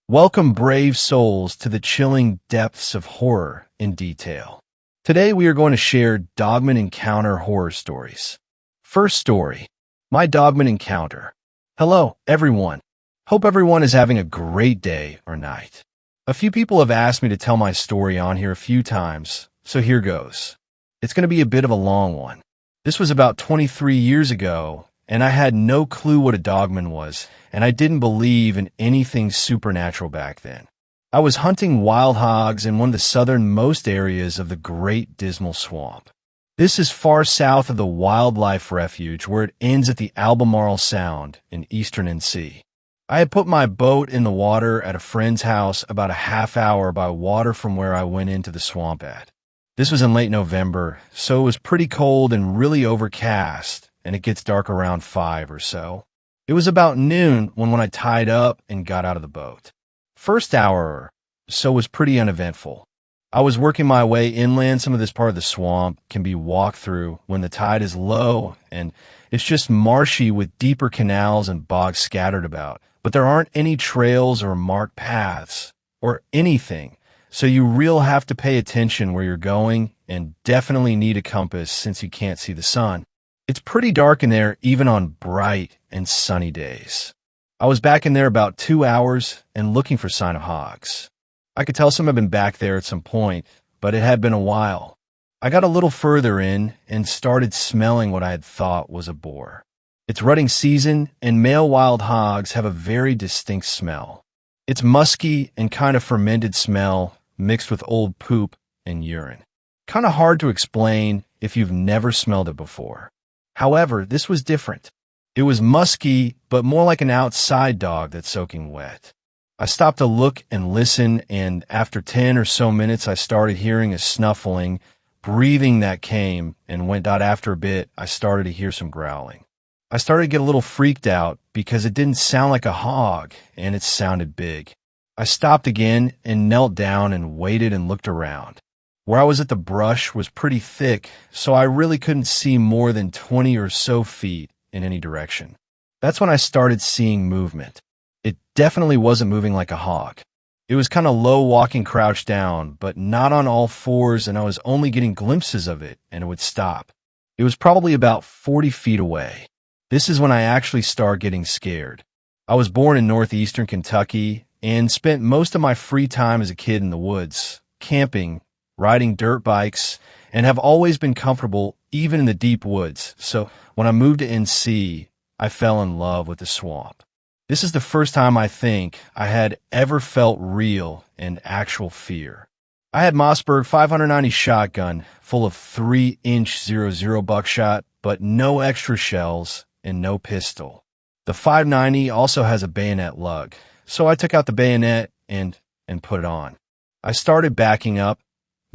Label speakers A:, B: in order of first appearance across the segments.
A: Welcome, brave souls, to the chilling depths of horror in detail. Today we are going to share Dogman encounter horror stories. First story, my Dogman encounter. Hello, everyone. Hope everyone is having a great day or night. A few people have asked me to tell my story on here a few times, so here goes. It's going to be a bit of a long one. This was about 23 years ago, and I had no clue what a dogman was, and I didn't believe in anything supernatural back then. I was hunting wild hogs in one of the southernmost areas of the Great Dismal Swamp. This is far south of the wildlife refuge where it ends at the Albemarle Sound in eastern NC. I had put my boat in the water at a friend's house about a half hour by water from where I went into the swamp at. This was in late November, so it was pretty cold and really overcast, and it gets dark around 5 or so. It was about noon when I tied up and got out of the boat. First hour or so was pretty uneventful. I was working my way inland. Some of this part of the swamp can be walked through when the tide is low, and it's just marshy with deeper canals and bogs scattered about. But there aren't any trails or marked paths or anything, so you really have to pay attention where you're going and definitely need a compass since you can't see the sun. It's pretty dark in there even on bright and sunny days. I was back in there about 2 hours and looking for sign of hogs. I could tell some had been back there at some point, but it had been a while. I got a little further in and started smelling what I had thought was a boar. It's rutting season, and male wild hogs have a very distinct smell. It's musky and kind of fermented smell mixed with old poop and urine. Kind of hard to explain if you've never smelled it before. However, this was different. It was musky, but more like an outside dog that's soaking wet. I stopped to look and listen, and after 10 or so minutes, I started hearing a snuffling, breathing that came, and after a bit, I started to hear some growling. I started to get a little freaked out because it didn't sound like a hog, and it sounded big. I stopped again and knelt down and waited and looked around. Where I was at the brush was pretty thick, so I really couldn't see more than 20 or so feet in any direction. That's when I started seeing movement. It definitely wasn't moving like a hog. It was kind of low walking crouched down, but not on all fours, and I was only getting glimpses of it, and it would stop. It was probably about 40 feet away. This is when I actually started getting scared. I was born in northeastern Kentucky and spent most of my free time as a kid in the woods, camping, riding dirt bikes, and have always been comfortable even in the deep woods. So when I moved to NC, I fell in love with the swamp. This is the first time I think I had ever felt real and actual fear. I had Mossberg 590 shotgun full of 3-inch 00 buckshot, but no extra shells and no pistol. The 590 also has a bayonet lug, so I took out the bayonet and put it on. I started backing up,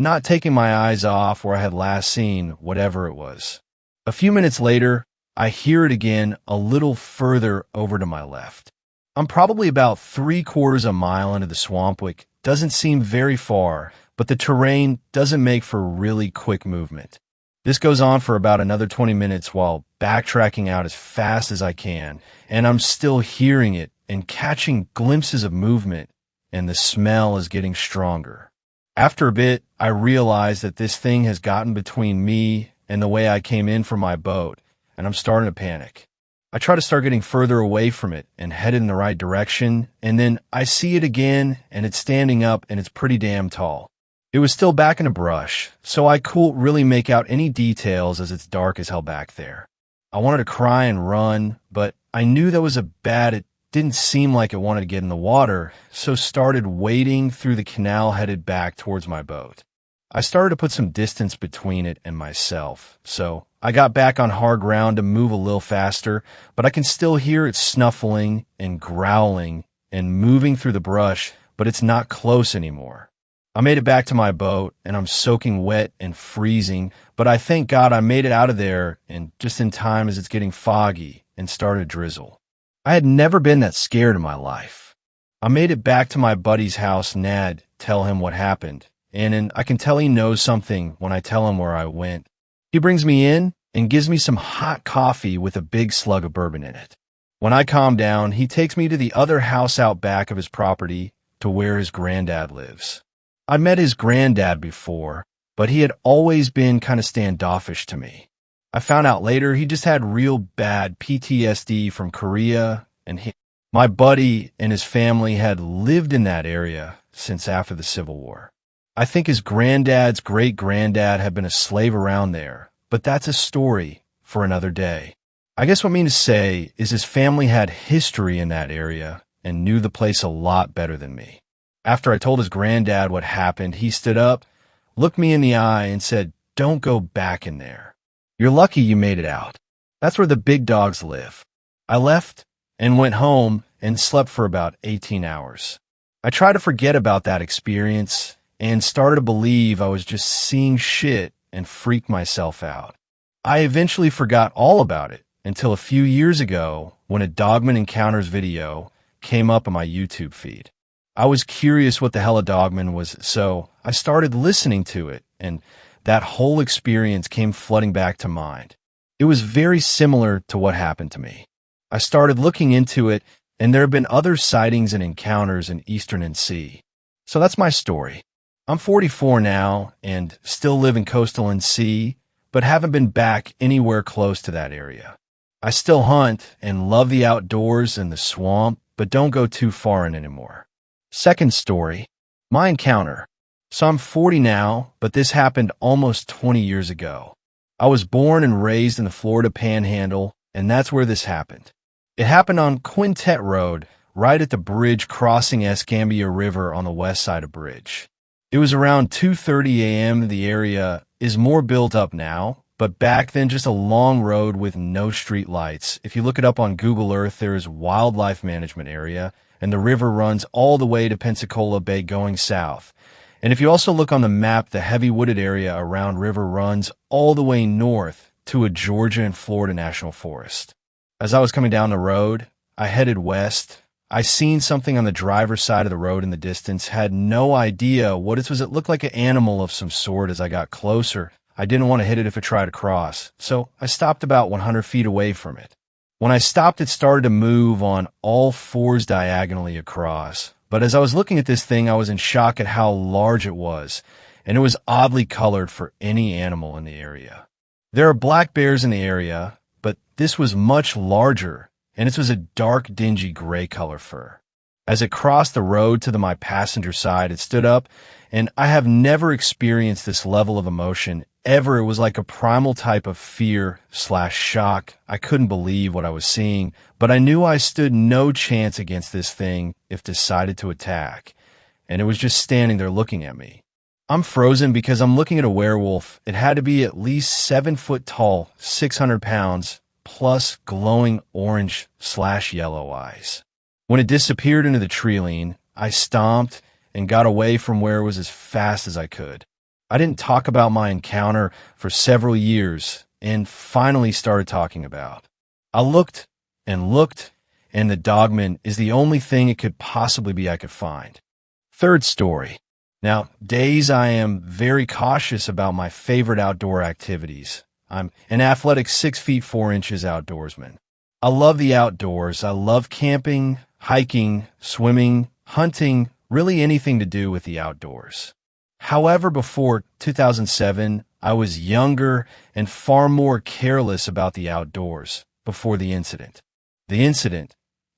A: not taking my eyes off where I had last seen whatever it was. A few minutes later, I hear it again a little further over to my left. I'm probably about 3/4 mile into the swamp, which doesn't seem very far, but the terrain doesn't make for really quick movement. This goes on for about another 20 minutes while backtracking out as fast as I can, and I'm still hearing it and catching glimpses of movement, and the smell is getting stronger. After a bit, I realize that this thing has gotten between me and the way I came in from my boat, and I'm starting to panic. I try to start getting further away from it and headed in the right direction, and then I see it again, and it's standing up, and it's pretty damn tall. It was still back in the brush, so I couldn't really make out any details as it's dark as hell back there. I wanted to cry and run, but I knew that was it didn't seem like it wanted to get in the water, so started wading through the canal headed back towards my boat. I started to put some distance between it and myself, so I got back on hard ground to move a little faster, but I can still hear it snuffling and growling and moving through the brush, but it's not close anymore. I made it back to my boat, and I'm soaking wet and freezing, but I thank God I made it out of there and just in time as it's getting foggy and started to drizzle. I had never been that scared in my life. I made it back to my buddy's house, Nad, tell him what happened, and I can tell he knows something when I tell him where I went. He brings me in and gives me some hot coffee with a big slug of bourbon in it. When I calm down, he takes me to the other house out back of his property to where his granddad lives. I'd met his granddad before, but he had always been kind of standoffish to me. I found out later he just had real bad PTSD from Korea, and my buddy and his family had lived in that area since after the Civil War. I think his granddad's great-granddad had been a slave around there, but that's a story for another day. I guess what I mean to say is his family had history in that area and knew the place a lot better than me. After I told his granddad what happened, he stood up, looked me in the eye, and said, "Don't go back in there. You're lucky you made it out. That's where the big dogs live." I left and went home and slept for about 18 hours. I tried to forget about that experience and started to believe I was just seeing shit and freaked myself out. I eventually forgot all about it until a few years ago when a Dogman Encounters video came up on my YouTube feed. I was curious what the hell a dogman was, so I started listening to it, and that whole experience came flooding back to mind. It was very similar to what happened to me. I started looking into it, and there have been other sightings and encounters in Eastern NC. So that's my story. I'm 44 now and still live in coastal NC, but haven't been back anywhere close to that area. I still hunt and love the outdoors and the swamp, but don't go too far in anymore. Second story, my encounter. So I'm 40 now, but this happened almost 20 years ago. I was born and raised in the Florida Panhandle, and that's where this happened. It happened on Quintet Road, right at the bridge crossing Escambia River on the west side of Bridge. It was around 2:30 a.m. The area is more built up now, but back then just a long road with no street lights. If you look it up on Google Earth, there is wildlife management area, and the river runs all the way to Pensacola Bay going south. And if you also look on the map, the heavy wooded area around river runs all the way north to a Georgia and Florida national forest. As I was coming down the road, I headed west. I seen something on the driver's side of the road in the distance, had no idea what it was. It looked like an animal of some sort. As I got closer, I didn't want to hit it if it tried to cross, so I stopped about 100 feet away from it. When I stopped, it started to move on all fours diagonally across. But as I was looking at this thing, I was in shock at how large it was, and it was oddly colored for any animal in the area. There are black bears in the area, but this was much larger, and it was a dark, dingy gray color fur. As it crossed the road to my passenger side, it stood up, and I have never experienced this level of emotion ever. It was like a primal type of fear/shock. I couldn't believe what I was seeing, but I knew I stood no chance against this thing if decided to attack, and it was just standing there looking at me. I'm frozen because I'm looking at a werewolf. It had to be at least 7 foot tall, 600 pounds, plus glowing orange/yellow eyes. When it disappeared into the tree line, I stomped and got away from where it was as fast as I could. I didn't talk about my encounter for several years and finally started talking about. I looked and looked, and the dogman is the only thing it could possibly be I could find. Third story. Now, days I am very cautious about my favorite outdoor activities. I'm an athletic 6 feet 4 inches outdoorsman. I love the outdoors. I love camping, hiking, swimming, hunting, really anything to do with the outdoors. However, before 2007, I was younger and far more careless about the outdoors before the incident.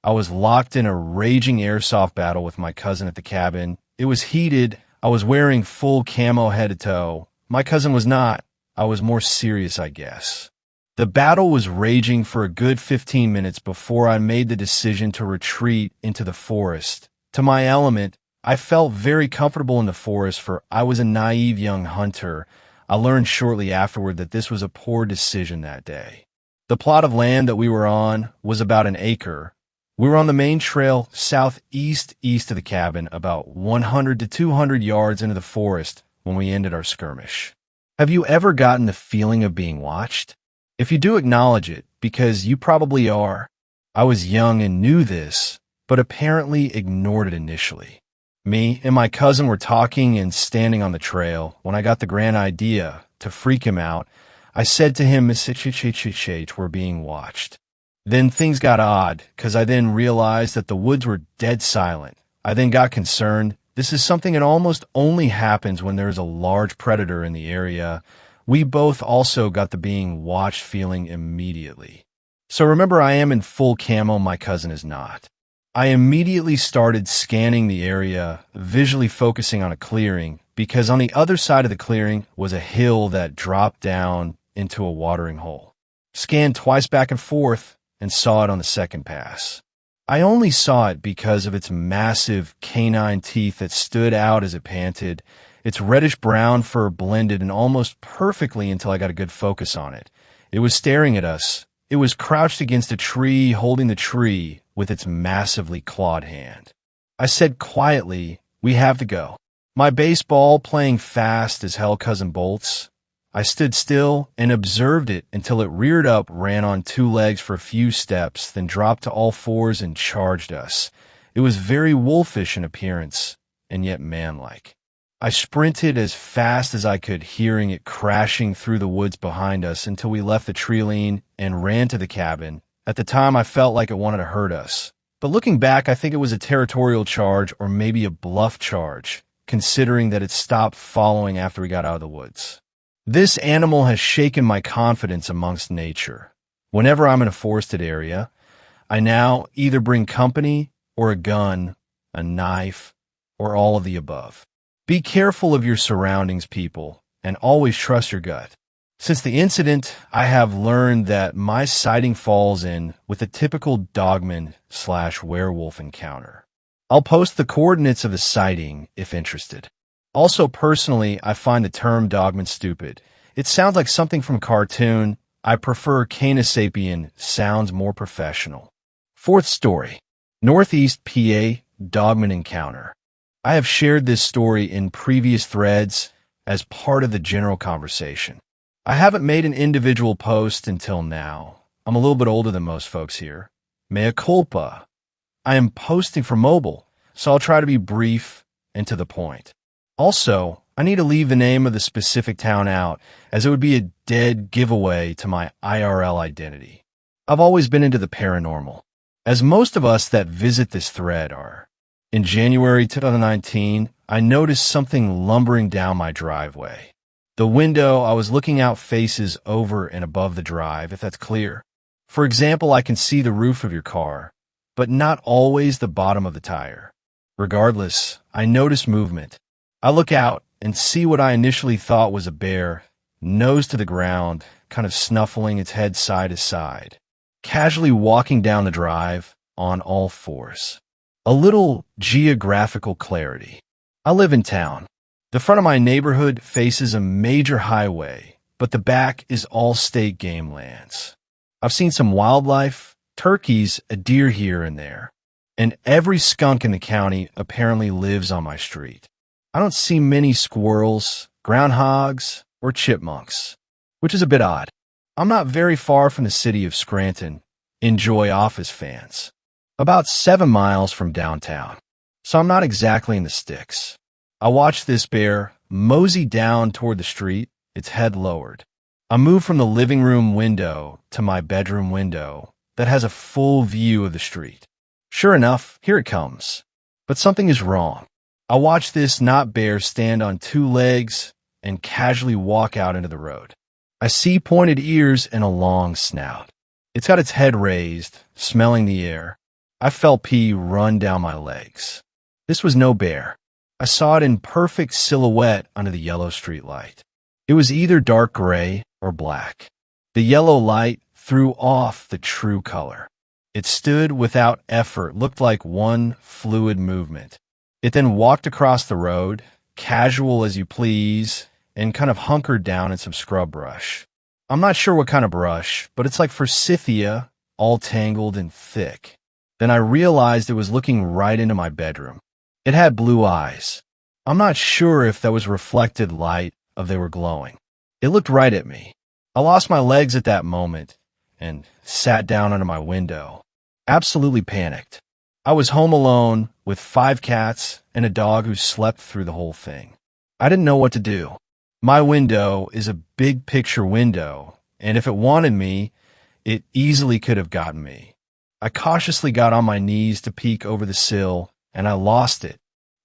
A: I was locked in a raging airsoft battle with my cousin at the cabin. It was heated. I was wearing full camo head to toe. My cousin was not. I was more serious, I guess. The battle was raging for a good 15 minutes before I made the decision to retreat into the forest. To my element, I felt very comfortable in the forest, for I was a naive young hunter. I learned shortly afterward that this was a poor decision that day. The plot of land that we were on was about an acre. We were on the main trail southeast of the cabin, about 100 to 200 yards into the forest when we ended our skirmish. Have you ever gotten the feeling of being watched? If you do, acknowledge it, because you probably are. I was young and knew this, but apparently ignored it initially. Me and my cousin were talking and standing on the trail when I got the grand idea to freak him out. I said to him, we're being watched. Then things got odd, because I then realized that the woods were dead silent. I then got concerned. This is something that almost only happens when there's a large predator in the area. We both also got the being watched feeling immediately. So remember, I am in full camo, my cousin is not. I immediately started scanning the area, visually focusing on a clearing, because on the other side of the clearing was a hill that dropped down into a watering hole. Scanned twice back and forth and saw it on the second pass. I only saw it because of its massive canine teeth that stood out as it panted. Its reddish-brown fur blended in almost perfectly until I got a good focus on it. It was staring at us. It was crouched against a tree, holding the tree with its massively clawed hand. I said quietly, "We have to go." My baseball playing fast as hell cousin bolts. I stood still and observed it until it reared up, ran on two legs for a few steps, then dropped to all fours and charged us. It was very wolfish in appearance, and yet manlike. I sprinted as fast as I could, hearing it crashing through the woods behind us until we left the tree line and ran to the cabin. At the time, I felt like it wanted to hurt us. But looking back, I think it was a territorial charge or maybe a bluff charge, considering that it stopped following after we got out of the woods. This animal has shaken my confidence amongst nature. Whenever I'm in a forested area, I now either bring company or a gun, a knife, or all of the above. Be careful of your surroundings, people, and always trust your gut. Since the incident, I have learned that my sighting falls in with a typical dogman/werewolf encounter. I'll post the coordinates of the sighting if interested. Also, personally, I find the term dogman stupid. It sounds like something from a cartoon. I prefer Canis sapien, sounds more professional. Fourth story, Northeast PA dogman encounter. I have shared this story in previous threads as part of the general conversation. I haven't made an individual post until now. I'm a little bit older than most folks here. Mea culpa. I am posting for mobile, so I'll try to be brief and to the point. Also, I need to leave the name of the specific town out, as it would be a dead giveaway to my IRL identity. I've always been into the paranormal, as most of us that visit this thread are. In January 2019, I noticed something lumbering down my driveway. The window I was looking out faces over and above the drive, if that's clear. For example, I can see the roof of your car, but not always the bottom of the tire. Regardless, I notice movement. I look out and see what I initially thought was a bear, nose to the ground, kind of snuffling its head side to side, casually walking down the drive on all fours. A little geographical clarity. I live in town. The front of my neighborhood faces a major highway, but the back is all state game lands. I've seen some wildlife, turkeys, a deer here and there, and every skunk in the county apparently lives on my street. I don't see many squirrels, groundhogs, or chipmunks, which is a bit odd. I'm not very far from the city of Scranton. Enjoy Office fans. About 7 miles from downtown, so I'm not exactly in the sticks. I watch this bear mosey down toward the street, its head lowered. I move from the living room window to my bedroom window that has a full view of the street. Sure enough, here it comes. But something is wrong. I watch this not bear stand on two legs and casually walk out into the road. I see pointed ears and a long snout. It's got its head raised, smelling the air. I felt pee run down my legs. This was no bear. I saw it in perfect silhouette under the yellow street light. It was either dark gray or black. The yellow light threw off the true color. It stood without effort, looked like one fluid movement. It then walked across the road, casual as you please, and kind of hunkered down in some scrub brush. I'm not sure what kind of brush, but it's like forsythia, all tangled and thick. Then I realized it was looking right into my bedroom. It had blue eyes. I'm not sure if that was reflected light or they were glowing. It looked right at me. I lost my legs at that moment and sat down under my window, absolutely panicked. I was home alone with 5 cats and a dog who slept through the whole thing. I didn't know what to do. My window is a big picture window, and if it wanted me, it easily could have gotten me. I cautiously got on my knees to peek over the sill and I lost it.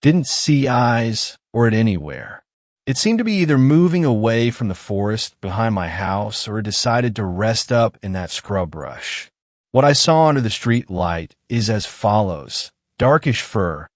A: Didn't see eyes or it anywhere. It seemed to be either moving away from the forest behind my house or it decided to rest up in that scrub brush. What I saw under the street light is as follows: darkish fur,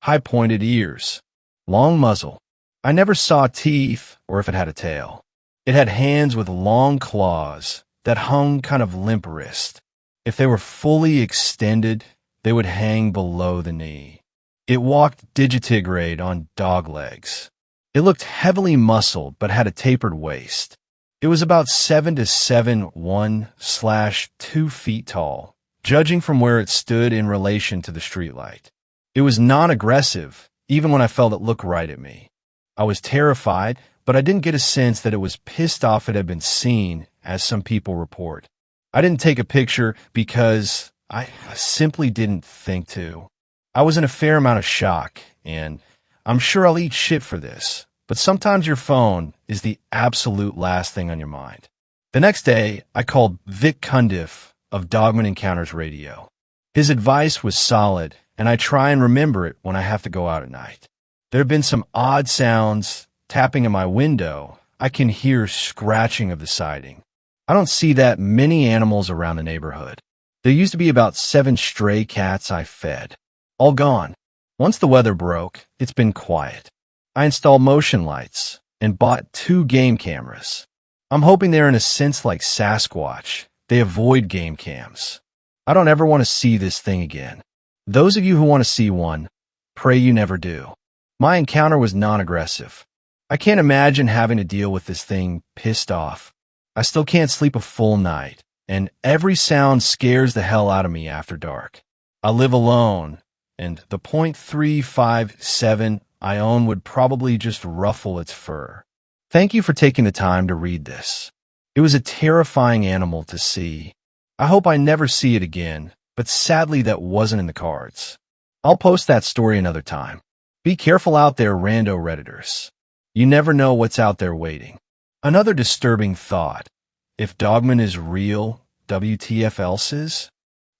A: high-pointed ears, long muzzle. I never saw teeth or if it had a tail. It had hands with long claws that hung kind of limp wrist. If they were fully extended, they would hang below the knee. It walked digitigrade on dog legs. It looked heavily muscled but had a tapered waist. It was about 7 to 7'1/2 feet tall, judging from where it stood in relation to the streetlight. It was non-aggressive, even when I felt it look right at me. I was terrified, but I didn't get a sense that it was pissed off it had been seen, as some people report. I didn't take a picture because I simply didn't think to. I was in a fair amount of shock, and I'm sure I'll eat shit for this, but sometimes your phone is the absolute last thing on your mind. The next day, I called Vic Cundiff of Dogman Encounters Radio. His advice was solid, and I try and remember it when I have to go out at night. There have been some odd sounds, tapping at my window. I can hear scratching of the siding. I don't see that many animals around the neighborhood. There used to be about 7 stray cats I fed. All gone. Once the weather broke, it's been quiet. I installed motion lights and bought 2 game cameras. I'm hoping they're in a sense like Sasquatch. They avoid game cams. I don't ever want to see this thing again. Those of you who want to see one, pray you never do. My encounter was non-aggressive. I can't imagine having to deal with this thing pissed off. I still can't sleep a full night, and every sound scares the hell out of me after dark. I live alone, and the .357 I own would probably just ruffle its fur. Thank you for taking the time to read this. It was a terrifying animal to see. I hope I never see it again, but sadly that wasn't in the cards. I'll post that story another time. Be careful out there, rando Redditors. You never know what's out there waiting. Another disturbing thought. If Dogman is real, WTF else is?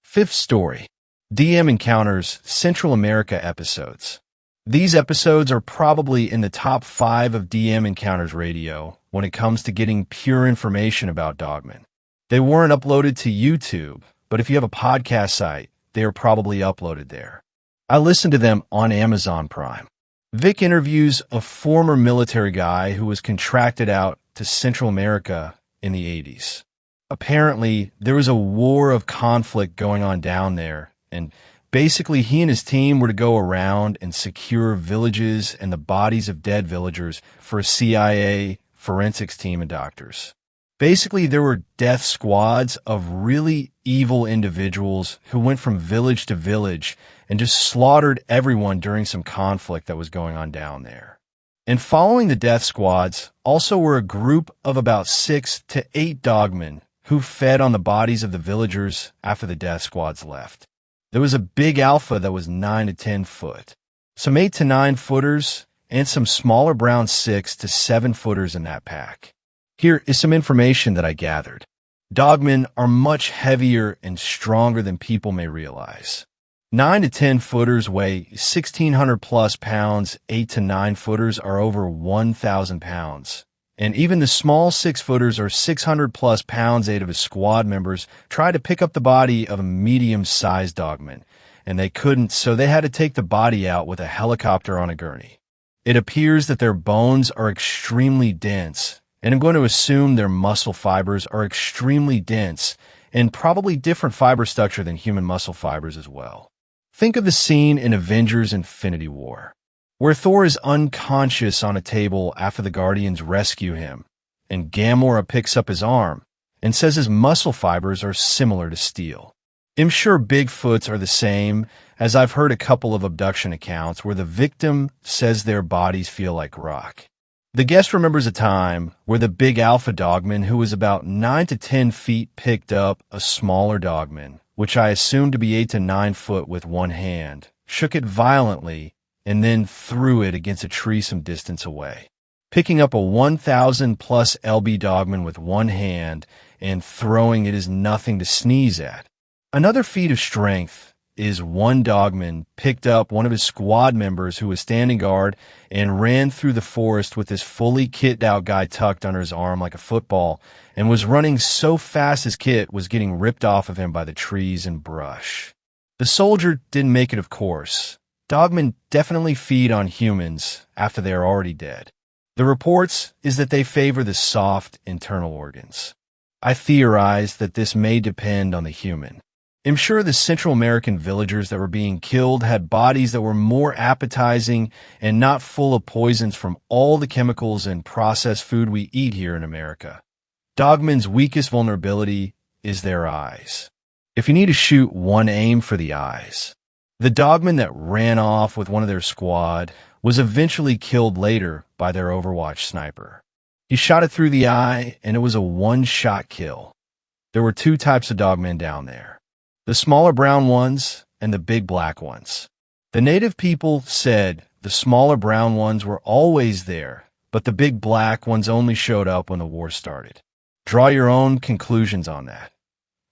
A: 5th story. DM Encounters Central America episodes. These episodes are probably in the top 5 of DM Encounters Radio when it comes to getting pure information about Dogman. They weren't uploaded to YouTube, but if you have a podcast site, they are probably uploaded there. I listened to them on Amazon Prime. Vic interviews a former military guy who was contracted out to Central America in the 80s. Apparently, there was a war of conflict going on down there, and basically he and his team were to go around and secure villages and the bodies of dead villagers for a CIA forensics team and doctors. Basically, there were death squads of really evil individuals who went from village to village and just slaughtered everyone during some conflict that was going on down there. And following the death squads also were a group of about 6 to 8 dogmen who fed on the bodies of the villagers after the death squads left. There was a big alpha that was 9 to 10 foot, some 8 to 9 footers, and some smaller brown 6 to 7 footers in that pack. Here is some information that I gathered. Dogmen are much heavier and stronger than people may realize. 9 to 10 footers weigh 1,600 plus pounds, 8 to 9 footers are over 1,000 pounds. And even the small 6 footers are 600 plus pounds. 8 of his squad members tried to pick up the body of a medium-sized dogman, and they couldn't, so they had to take the body out with a helicopter on a gurney. It appears that their bones are extremely dense, and I'm going to assume their muscle fibers are extremely dense and probably different fiber structure than human muscle fibers as well. Think of the scene in Avengers Infinity War, where Thor is unconscious on a table after the Guardians rescue him, and Gamora picks up his arm and says his muscle fibers are similar to steel. I'm sure Bigfoots are the same, as I've heard a couple of abduction accounts where the victim says their bodies feel like rock. The guest remembers a time where the big alpha dogman, who was about 9 to 10 feet, picked up a smaller dogman, which I assumed to be 8 to 9 foot, with one hand, shook it violently, and then threw it against a tree some distance away. Picking up a 1,000 plus lb dogman with one hand and throwing it is nothing to sneeze at. Another feat of strength is one dogman picked up one of his squad members who was standing guard and ran through the forest with this fully kitted out guy tucked under his arm like a football and was running so fast his kit was getting ripped off of him by the trees and brush. The soldier didn't make it, of course. Dogmen definitely feed on humans after they are already dead. The reports is that they favor the soft internal organs. I theorize that this may depend on the human. I'm sure the Central American villagers that were being killed had bodies that were more appetizing and not full of poisons from all the chemicals and processed food we eat here in America. Dogmen's weakest vulnerability is their eyes. If you need to shoot one, aim for the eyes. The dogman that ran off with one of their squad was eventually killed later by their Overwatch sniper. He shot it through the eye, and it was a one-shot kill. There were two types of dogmen down there, the smaller brown ones and the big black ones. The native people said the smaller brown ones were always there, but the big black ones only showed up when the war started. Draw your own conclusions on that.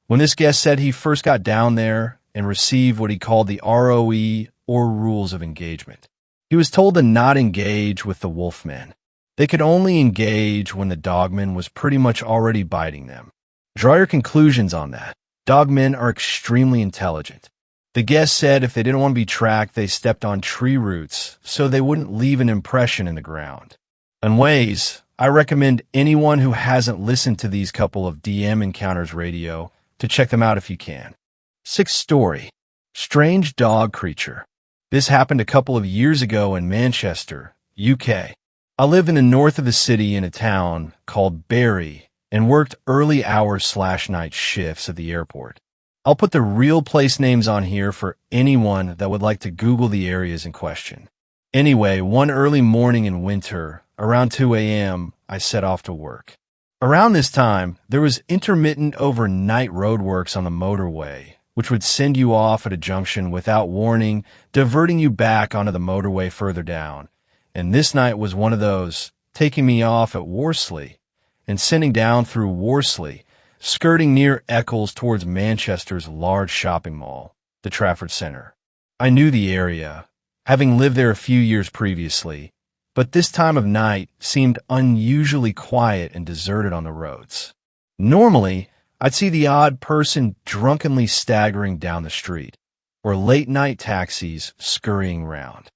A: When this guest said he first got down there and received what he called the ROE, or Rules of Engagement, he was told to not engage with the wolfmen. They could only engage when the dogman was pretty much already biting them. Draw your conclusions on that. Dogmen are extremely intelligent. The guest said if they didn't want to be tracked, they stepped on tree roots so they wouldn't leave an impression in the ground. In ways, I recommend anyone who hasn't listened to these couple of DM Encounters radio to check them out if you can. Sixth story, strange dog creature. This happened a couple of years ago in Manchester, UK. I live in the north of the city in a town called Bury and worked early hours/night shifts at the airport. I'll put the real place names on here for anyone that would like to Google the areas in question. Anyway, one early morning in winter, around 2 a.m., I set off to work. Around this time, there was intermittent overnight roadworks on the motorway, which would send you off at a junction without warning, diverting you back onto the motorway further down. And this night was one of those, taking me off at Worsley and sending down through Worsley, skirting near Eccles towards Manchester's large shopping mall, the Trafford Centre. I knew the area, having lived there a few years previously, but this time of night seemed unusually quiet and deserted on the roads. Normally, I'd see the odd person drunkenly staggering down the street, or late-night taxis scurrying round.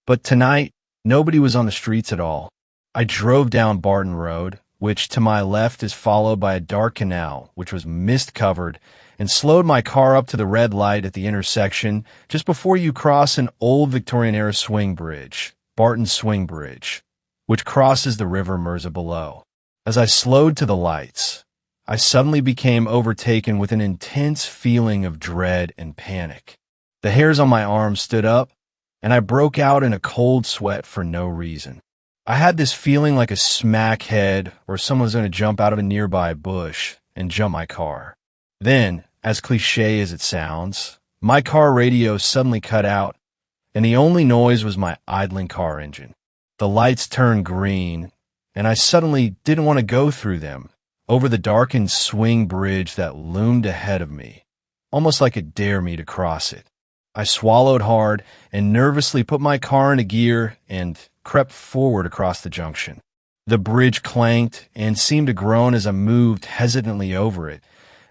A: But tonight, nobody was on the streets at all. I drove down Barton Road, which to my left is followed by a dark canal, which was mist-covered, and slowed my car up to the red light at the intersection just before you cross an old Victorian-era swing bridge, Barton Swing Bridge, which crosses the River Mersey below. As I slowed to the lights, I suddenly became overtaken with an intense feeling of dread and panic. The hairs on my arms stood up, and I broke out in a cold sweat for no reason. I had this feeling like a smackhead or someone was going to jump out of a nearby bush and jump my car. Then, as cliche as it sounds, my car radio suddenly cut out, and the only noise was my idling car engine. The lights turned green, and I suddenly didn't want to go through them, over the darkened swing bridge that loomed ahead of me, almost like it dared me to cross it. I swallowed hard and nervously put my car into gear and crept forward across the junction. The bridge clanked and seemed to groan as I moved hesitantly over it,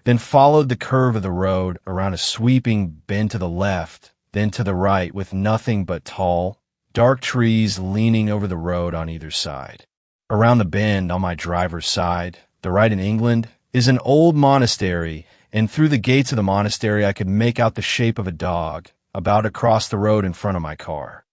A: then followed the curve of the road around a sweeping bend to the left, then to the right, with nothing but tall, dark trees leaning over the road on either side. Around the bend on my driver's side, the right in England, is an old monastery, and through the gates of the monastery I could make out the shape of a dog about across the road in front of my car.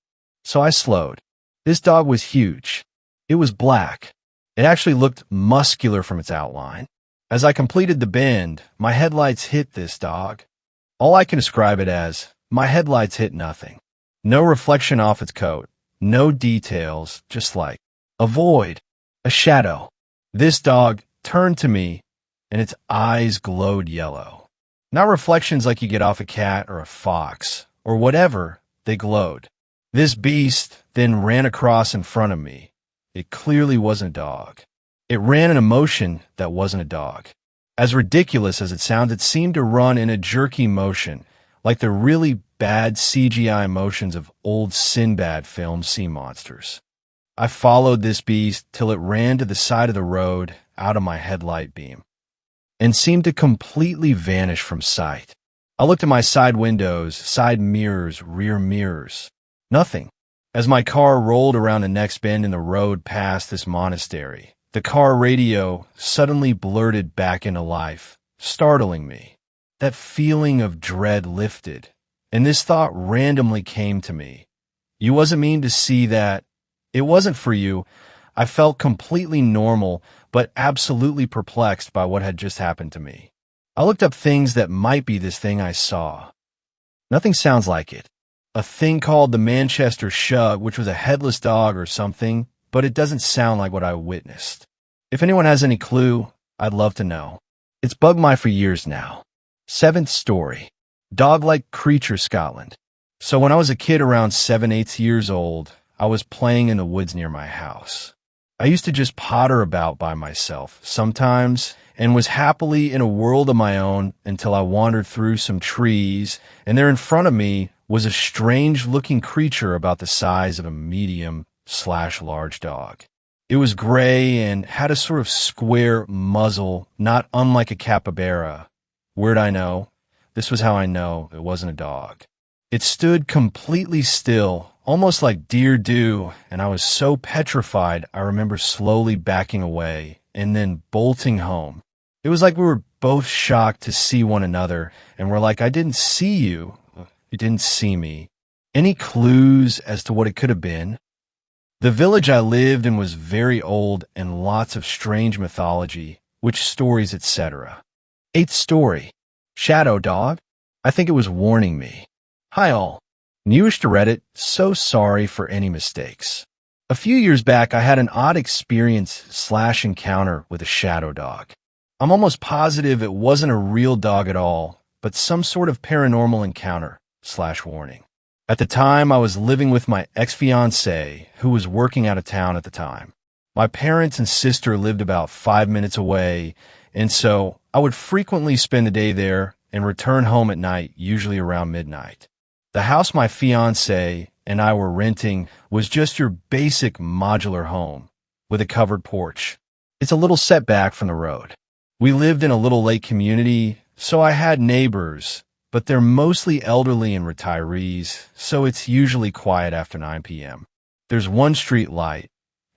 A: So I slowed. This dog was huge. It was black. It actually looked muscular from its outline. As I completed the bend, my headlights hit this dog. All I can describe it as, my headlights hit nothing. No reflection off its coat. No details, just like a void, a shadow. This dog turned to me, and its eyes glowed yellow. Not reflections like you get off a cat or a fox, or whatever, they glowed. This beast then ran across in front of me. It clearly wasn't a dog. It ran in a motion that wasn't a dog. As ridiculous as it sounded, it seemed to run in a jerky motion, like the really bad CGI motions of old Sinbad film sea monsters. I followed this beast till it ran to the side of the road out of my headlight beam and seemed to completely vanish from sight. I looked at my side windows, side mirrors, rear mirrors. Nothing. As my car rolled around the next bend in the road past this monastery, the car radio suddenly blurted back into life, startling me. That feeling of dread lifted, and this thought randomly came to me. You wasn't mean to see that. It wasn't for you. I felt completely normal, but absolutely perplexed by what had just happened to me. I looked up things that might be this thing I saw. Nothing sounds like it. A thing called the Manchester Shug, which was a headless dog or something, but it doesn't sound like what I witnessed. If anyone has any clue, I'd love to know. It's bugged me for years now. 7th story. Dog-like creature, Scotland. So when I was a kid around 7-8 years old, I was playing in the woods near my house. I used to just potter about by myself sometimes and was happily in a world of my own until I wandered through some trees, and there in front of me was a strange-looking creature about the size of a medium/large dog. It was gray and had a sort of square muzzle, not unlike a capybara. Where'd I know? This was how I know it wasn't a dog. It stood completely still, almost like deer do, and I was so petrified I remember slowly backing away and then bolting home. It was like we were both shocked to see one another, and we're like, I didn't see you. You didn't see me. Any clues as to what it could have been? The village I lived in was very old and lots of strange mythology, witch stories, etc. 8th story. Shadow dog? I think it was warning me. Hi all. Newish to Reddit, so sorry for any mistakes. A few years back, I had an odd experience/encounter with a shadow dog. I'm almost positive it wasn't a real dog at all, but some sort of paranormal encounter/warning. At the time, I was living with my ex-fiancée, who was working out of town at the time. My parents and sister lived about 5 minutes away, and so I would frequently spend the day there and return home at night, usually around midnight. The house my fiancé and I were renting was just your basic modular home with a covered porch. It's a little setback from the road. We lived in a little lake community, so I had neighbors, but they're mostly elderly and retirees, so it's usually quiet after 9 p.m. There's one street light,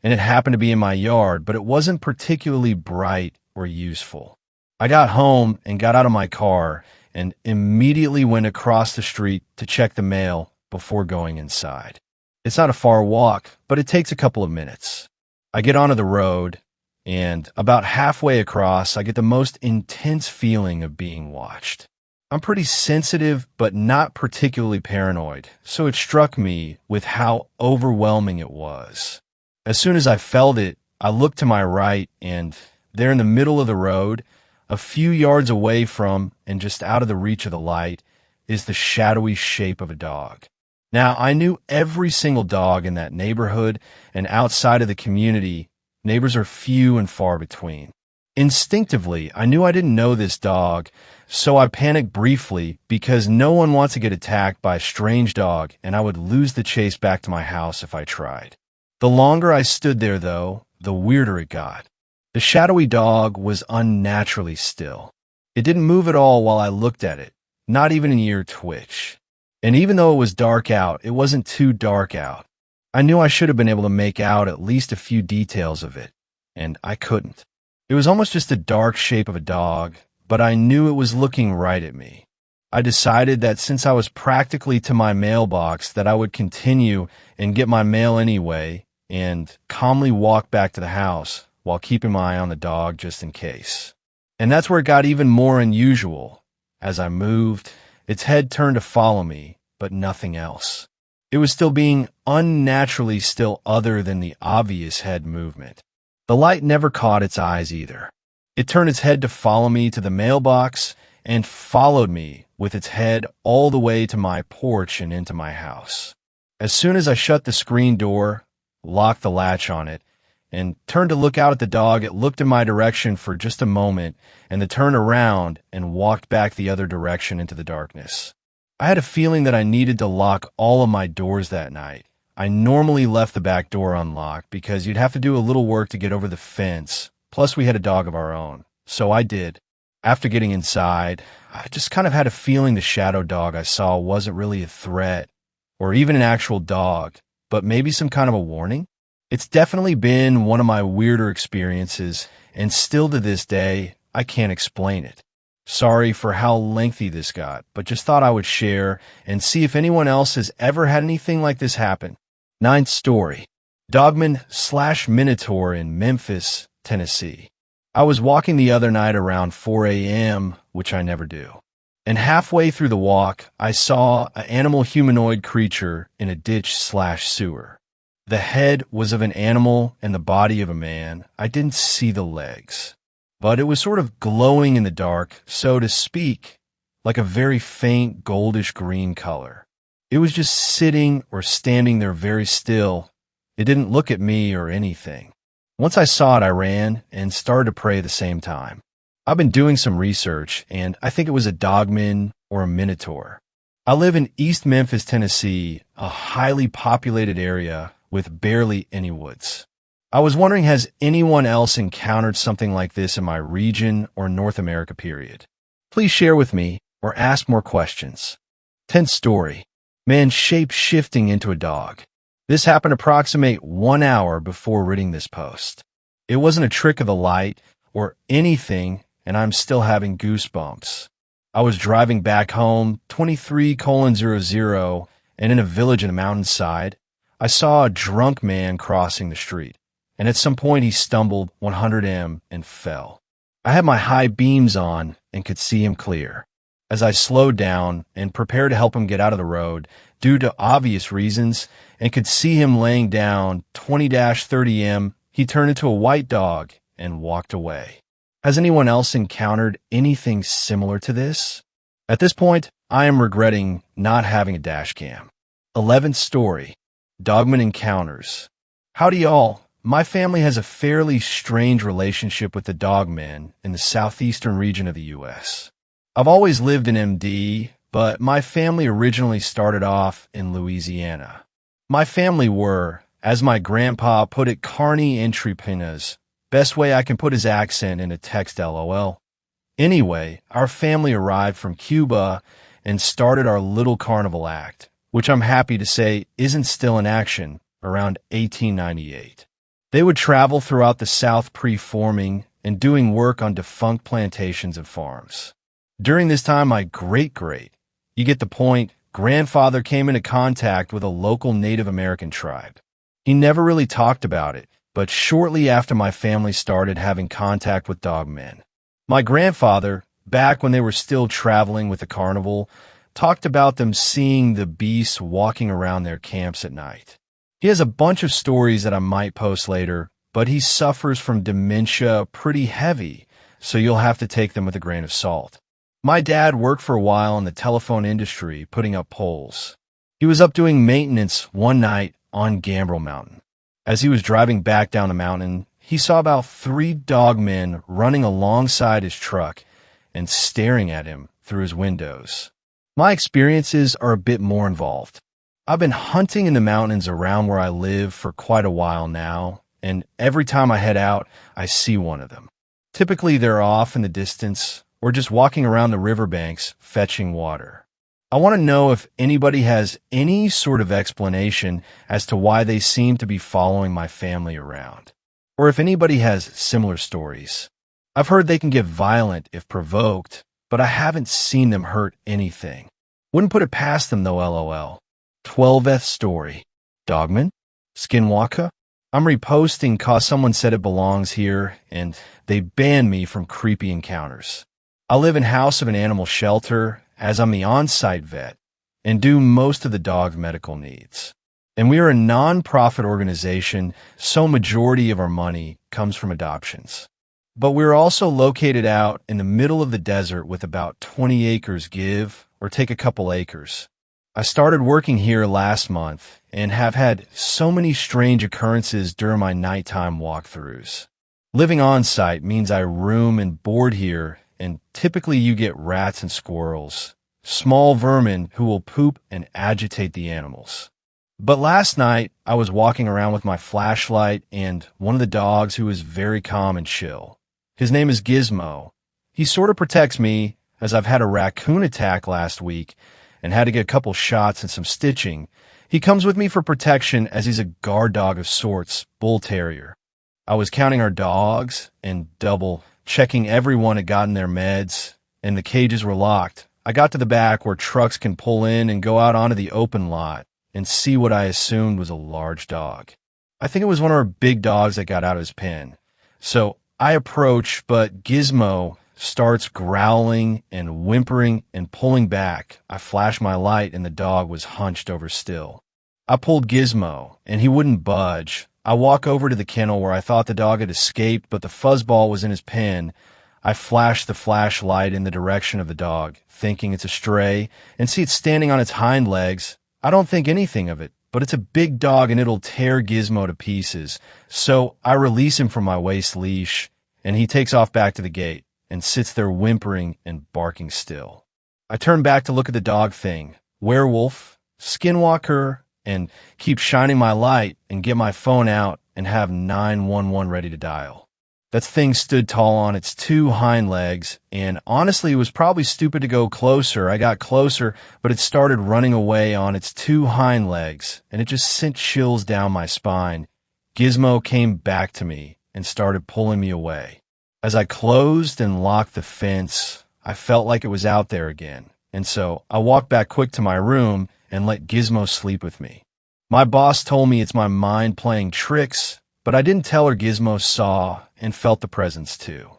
A: and it happened to be in my yard, but it wasn't particularly bright or useful. I got home and got out of my car and immediately went across the street to check the mail before going inside. It's not a far walk, but it takes a couple of minutes. I get onto the road, and about halfway across, I get the most intense feeling of being watched. I'm pretty sensitive, but not particularly paranoid, so it struck me with how overwhelming it was. As soon as I felt it, I looked to my right, and there in the middle of the road, a few yards away from and just out of the reach of the light, is the shadowy shape of a dog. Now, I knew every single dog in that neighborhood, and outside of the community, neighbors are few and far between. Instinctively, I knew I didn't know this dog, so I panicked briefly because no one wants to get attacked by a strange dog, and I would lose the chase back to my house if I tried. The longer I stood there, though, the weirder it got. The shadowy dog was unnaturally still. It didn't move at all while I looked at it, not even an ear twitch. And even though it was dark out, it wasn't too dark out. I knew I should have been able to make out at least a few details of it, and I couldn't. It was almost just a dark shape of a dog, but I knew it was looking right at me. I decided that since I was practically to my mailbox, that I would continue and get my mail anyway, and calmly walk back to the house while keeping my eye on the dog just in case. And that's where it got even more unusual. As I moved, its head turned to follow me, but nothing else. It was still being unnaturally still other than the obvious head movement. The light never caught its eyes either. It turned its head to follow me to the mailbox and followed me with its head all the way to my porch and into my house. As soon as I shut the screen door, locked the latch on it, and turned to look out at the dog, it looked in my direction for just a moment and then turned around and walked back the other direction into the darkness. I had a feeling that I needed to lock all of my doors that night. I normally left the back door unlocked because you'd have to do a little work to get over the fence. Plus, we had a dog of our own. So I did. After getting inside, I just kind of had a feeling the shadow dog I saw wasn't really a threat or even an actual dog, but maybe some kind of a warning. It's definitely been one of my weirder experiences, and still to this day, I can't explain it. Sorry for how lengthy this got, but just thought I would share and see if anyone else has ever had anything like this happen. Ninth story. Dogman/Minotaur in Memphis, Tennessee. I was walking the other night around 4 a.m., which I never do. And halfway through the walk, I saw an animal humanoid creature in a ditch/sewer. The head was of an animal and the body of a man. I didn't see the legs, but it was sort of glowing in the dark, so to speak, like a very faint goldish green color. It was just sitting or standing there very still. It didn't look at me or anything. Once I saw it, I ran and started to pray at the same time. I've been doing some research, and I think it was a dogman or a minotaur. I live in East Memphis, Tennessee, a highly populated area with barely any woods. I was wondering, has anyone else encountered something like this in my region or North America period? Please share with me or ask more questions. 10th story. Man shape-shifting into a dog. This happened approximate 1 hour before reading this post. It wasn't a trick of the light or anything, and I'm still having goosebumps. I was driving back home, 23:00, and in a village in the mountainside, I saw a drunk man crossing the street, and at some point he stumbled 100 m and fell. I had my high beams on and could see him clear. As I slowed down and prepared to help him get out of the road, due to obvious reasons, and could see him laying down 20-30 m, he turned into a white dog and walked away. Has anyone else encountered anything similar to this? At this point, I am regretting not having a dash cam. 11th story. Dogman encounters. Howdy y'all. My family has a fairly strange relationship with the dogmen in the southeastern region of the U.S. I've always lived in MD, but my family originally started off in Louisiana. My family were, as my grandpa put it, carny entrepreneurs. Best way I can put his accent in a text, LOL. Anyway, our family arrived from Cuba and started our little carnival act, which I'm happy to say isn't still in action, around 1898. They would travel throughout the South pre-forming and doing work on defunct plantations and farms. During this time, my you get the point, grandfather came into contact with a local Native American tribe. He never really talked about it, but shortly after my family started having contact with dogmen. My grandfather, back when they were still traveling with the carnival, talked about them seeing the beasts walking around their camps at night. He has a bunch of stories that I might post later, but he suffers from dementia pretty heavy, so you'll have to take them with a grain of salt. My dad worked for a while in the telephone industry, putting up poles. He was up doing maintenance one night on Gambrel Mountain. As he was driving back down the mountain, he saw about 3 dogmen running alongside his truck and staring at him through his windows. My experiences are a bit more involved. I've been hunting in the mountains around where I live for quite a while now, and every time I head out, I see one of them. Typically, they're off in the distance or just walking around the riverbanks fetching water. I want to know if anybody has any sort of explanation as to why they seem to be following my family around, or if anybody has similar stories. I've heard they can get violent if provoked, but I haven't seen them hurt anything. Wouldn't put it past them though, LOL. 12th story. Dogman? Skinwalker? I'm reposting cause someone said it belongs here, and they banned me from creepy encounters. I live in house of an animal shelter, as I'm the on-site vet, and do most of the dog's medical needs. And we are a non-profit organization, so majority of our money comes from adoptions. But we're also located out in the middle of the desert with about 20 acres give, or take a couple acres. I started working here last month and have had so many strange occurrences during my nighttime walkthroughs. Living on-site means I room and board here, and typically you get rats and squirrels, small vermin who will poop and agitate the animals. But last night, I was walking around with my flashlight and one of the dogs who is very calm and chill. His name is Gizmo. He sort of protects me, as I've had a raccoon attack last week and had to get a couple shots and some stitching. He comes with me for protection as he's a guard dog of sorts, bull terrier. I was counting our dogs and double-checking everyone had gotten their meds, and the cages were locked. I got to the back where trucks can pull in and go out onto the open lot and see what I assumed was a large dog. I think it was one of our big dogs that got out of his pen. So I approach, but Gizmo starts growling and whimpering and pulling back. I flash my light and the dog was hunched over still. I pulled Gizmo and he wouldn't budge. I walk over to the kennel where I thought the dog had escaped, but the fuzzball was in his pen. I flash the flashlight in the direction of the dog, thinking it's a stray, and see it standing on its hind legs. I don't think anything of it, but it's a big dog and it'll tear Gizmo to pieces. So I release him from my waist leash and he takes off back to the gate and sits there whimpering and barking still. I turn back to look at the dog thing, werewolf, skinwalker, and keep shining my light and get my phone out and have 911 ready to dial. That thing stood tall on its two hind legs, and honestly, it was probably stupid to go closer. I got closer, but it started running away on its two hind legs, and it just sent chills down my spine. Gizmo came back to me and started pulling me away. As I closed and locked the fence, I felt like it was out there again, and so I walked back quick to my room and let Gizmo sleep with me. My boss told me it's my mind playing tricks, but I didn't tell her Gizmo saw and felt the presence too.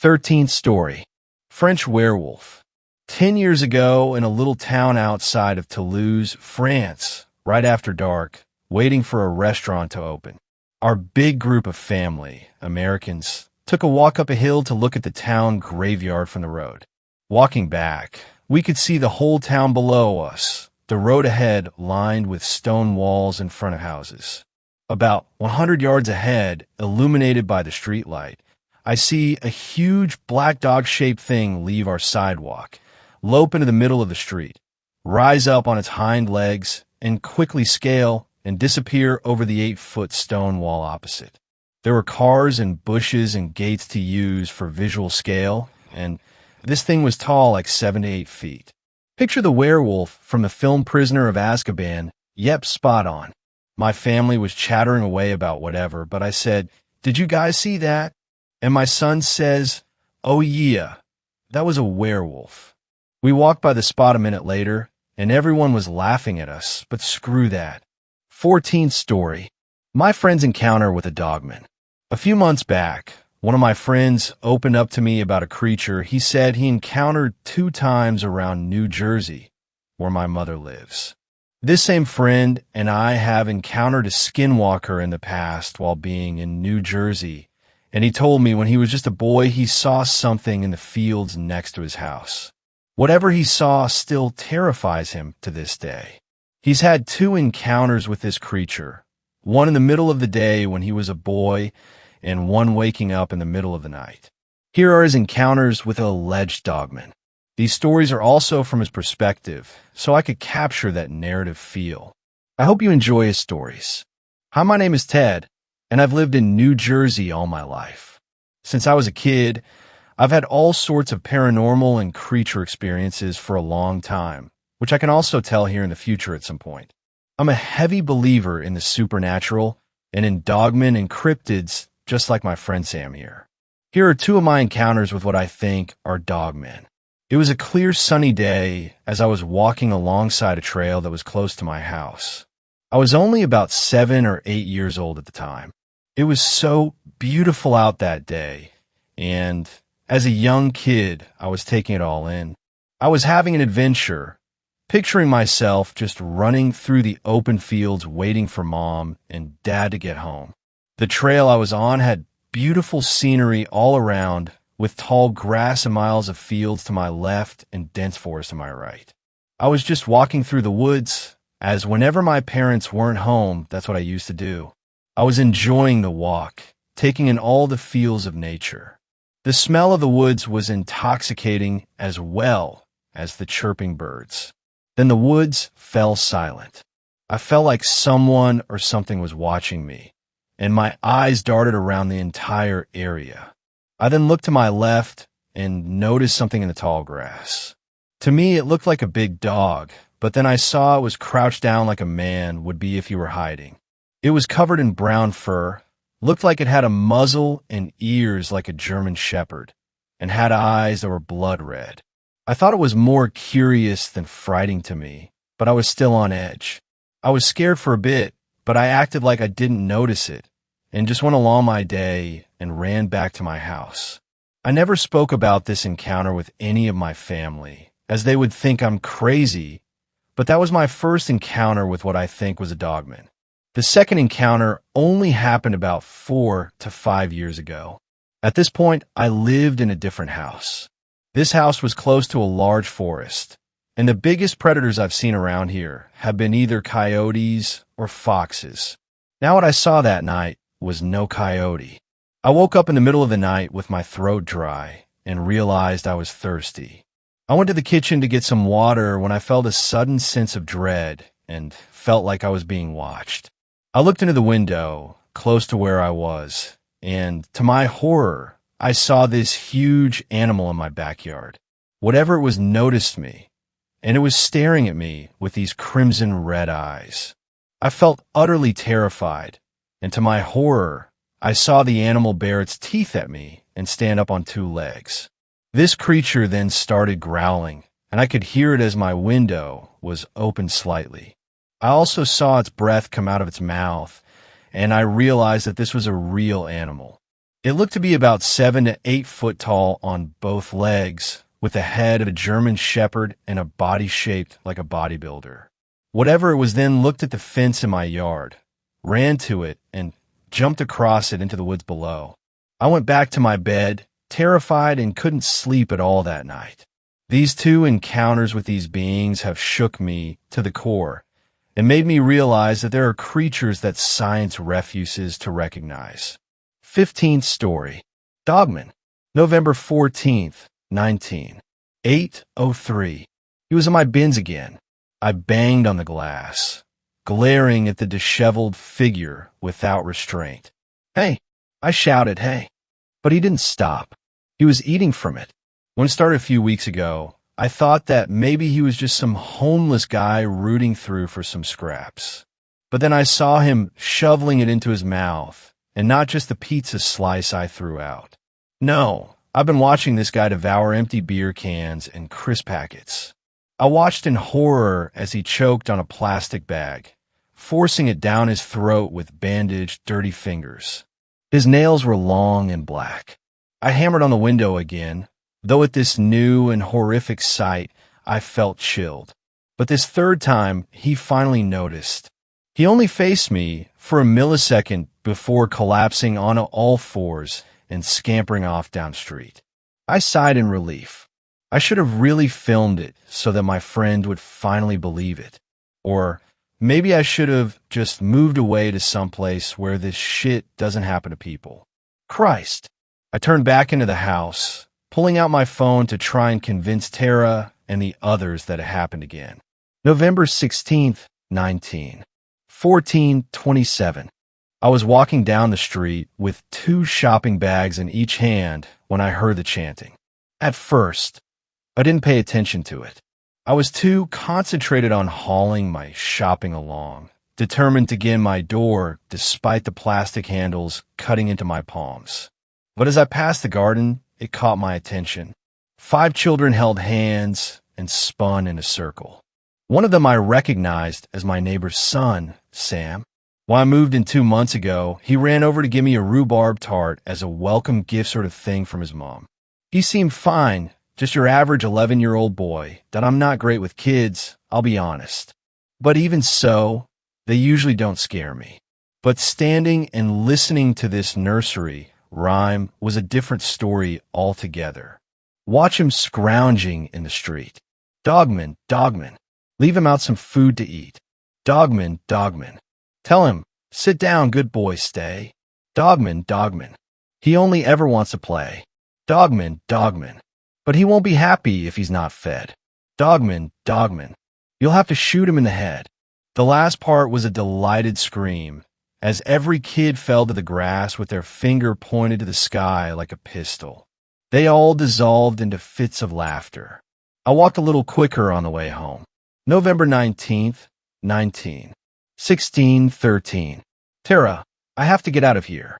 A: 13th story. French werewolf. 10 years ago, in a little town outside of Toulouse, France, right after dark, waiting for a restaurant to open, our big group of family, Americans, took a walk up a hill to look at the town graveyard from the road. Walking back, we could see the whole town below us, the road ahead lined with stone walls in front of houses. About 100 yards ahead, illuminated by the streetlight, I see a huge black dog-shaped thing leave our sidewalk, lope into the middle of the street, rise up on its hind legs, and quickly scale and disappear over the 8-foot stone wall opposite. There were cars and bushes and gates to use for visual scale, and this thing was tall like 7 to 8 feet. Picture the werewolf from the film Prisoner of Azkaban. Yep, spot on. My family was chattering away about whatever, but I said, "Did you guys see that?" And my son says, "Oh yeah, that was a werewolf." We walked by the spot a minute later, and everyone was laughing at us, but screw that. 14th story. My friend's encounter with a dogman. A few months back, one of my friends opened up to me about a creature he said he encountered 2 times around New Jersey, where my mother lives. This same friend and I have encountered a skinwalker in the past while being in New Jersey, and he told me when he was just a boy he saw something in the fields next to his house. Whatever he saw still terrifies him to this day. He's had 2 encounters with this creature, one in the middle of the day when he was a boy, and one waking up in the middle of the night. Here are his encounters with an alleged dogman. These stories are also from his perspective, so I could capture that narrative feel. I hope you enjoy his stories. Hi, my name is Ted, and I've lived in New Jersey all my life. Since I was a kid, I've had all sorts of paranormal and creature experiences for a long time, which I can also tell here in the future at some point. I'm a heavy believer in the supernatural and in dogmen and cryptids, just like my friend Sam here. Here are 2 of my encounters with what I think are dogmen. It was a clear sunny day as I was walking alongside a trail that was close to my house. I was only about 7 or 8 years old at the time. It was so beautiful out that day, and as a young kid, I was taking it all in. I was having an adventure, picturing myself just running through the open fields waiting for Mom and Dad to get home. The trail I was on had beautiful scenery all around, with tall grass and miles of fields to my left and dense forest to my right. I was just walking through the woods, as whenever my parents weren't home, that's what I used to do. I was enjoying the walk, taking in all the feels of nature. The smell of the woods was intoxicating as well as the chirping birds. Then the woods fell silent. I felt like someone or something was watching me, and my eyes darted around the entire area. I then looked to my left and noticed something in the tall grass. To me, it looked like a big dog, but then I saw it was crouched down like a man would be if he were hiding. It was covered in brown fur, looked like it had a muzzle and ears like a German shepherd, and had eyes that were blood red. I thought it was more curious than frightening to me, but I was still on edge. I was scared for a bit, but I acted like I didn't notice it, and just went along my day and ran back to my house. I never spoke about this encounter with any of my family, as they would think I'm crazy, but that was my first encounter with what I think was a dogman. The second encounter only happened about 4 to 5 years ago. At this point, I lived in a different house. This house was close to a large forest, and the biggest predators I've seen around here have been either coyotes or foxes. Now what I saw that night was no coyote. I woke up in the middle of the night with my throat dry and realized I was thirsty. I went to the kitchen to get some water when I felt a sudden sense of dread and felt like I was being watched. I looked into the window close to where I was, and to my horror, I saw this huge animal in my backyard. Whatever it was noticed me, and it was staring at me with these crimson red eyes. I felt utterly terrified, and to my horror, I saw the animal bare its teeth at me and stand up on 2 legs. This creature then started growling, and I could hear it as my window was opened slightly. I also saw its breath come out of its mouth, and I realized that this was a real animal. It looked to be about 7 to 8 foot tall on both legs, with the head of a German shepherd and a body shaped like a bodybuilder. Whatever it was then looked at the fence in my yard, ran to it, and jumped across it into the woods below. I went back to my bed, terrified and couldn't sleep at all that night. These 2 encounters with these beings have shook me to the core and made me realize that there are creatures that science refuses to recognize. 15th story. Dogman. November 14th, 8:03. He was in my bins again. I banged on the glass, glaring at the disheveled figure without restraint. "Hey!" I shouted, "hey!" But he didn't stop. He was eating from it. When it started a few weeks ago, I thought that maybe he was just some homeless guy rooting through for some scraps. But then I saw him shoveling it into his mouth, and not just the pizza slice I threw out. No, I've been watching this guy devour empty beer cans and crisp packets. I watched in horror as he choked on a plastic bag, forcing it down his throat with bandaged, dirty fingers. His nails were long and black. I hammered on the window again, though at this new and horrific sight, I felt chilled. But this third time, he finally noticed. He only faced me for a millisecond before collapsing on all fours and scampering off down street. I sighed in relief. I should have really filmed it so that my friend would finally believe it. Or maybe I should have just moved away to someplace where this shit doesn't happen to people. Christ. I turned back into the house, pulling out my phone to try and convince Tara and the others that it happened again. November 16th, 14:27. I was walking down the street with 2 shopping bags in each hand when I heard the chanting. At first, I didn't pay attention to it. I was too concentrated on hauling my shopping along, determined to get in my door despite the plastic handles cutting into my palms. But as I passed the garden, it caught my attention. 5 children held hands and spun in a circle. One of them I recognized as my neighbor's son, Sam. When I moved in 2 months ago, he ran over to give me a rhubarb tart as a welcome gift sort of thing from his mom. He seemed fine, just your average 11-year-old boy, that I'm not great with kids, I'll be honest. But even so, they usually don't scare me. But standing and listening to this nursery rhyme was a different story altogether. Watch him scrounging in the street. Dogman, Dogman. Leave him out some food to eat. Dogman, Dogman. Tell him, sit down, good boy, stay. Dogman, Dogman. He only ever wants to play. Dogman, Dogman. But he won't be happy if he's not fed. "Dogman, Dogman. You'll have to shoot him in the head." The last part was a delighted scream, as every kid fell to the grass with their finger pointed to the sky like a pistol. They all dissolved into fits of laughter. I walked a little quicker on the way home. November 19th, 19. 16:13. Tara, I have to get out of here.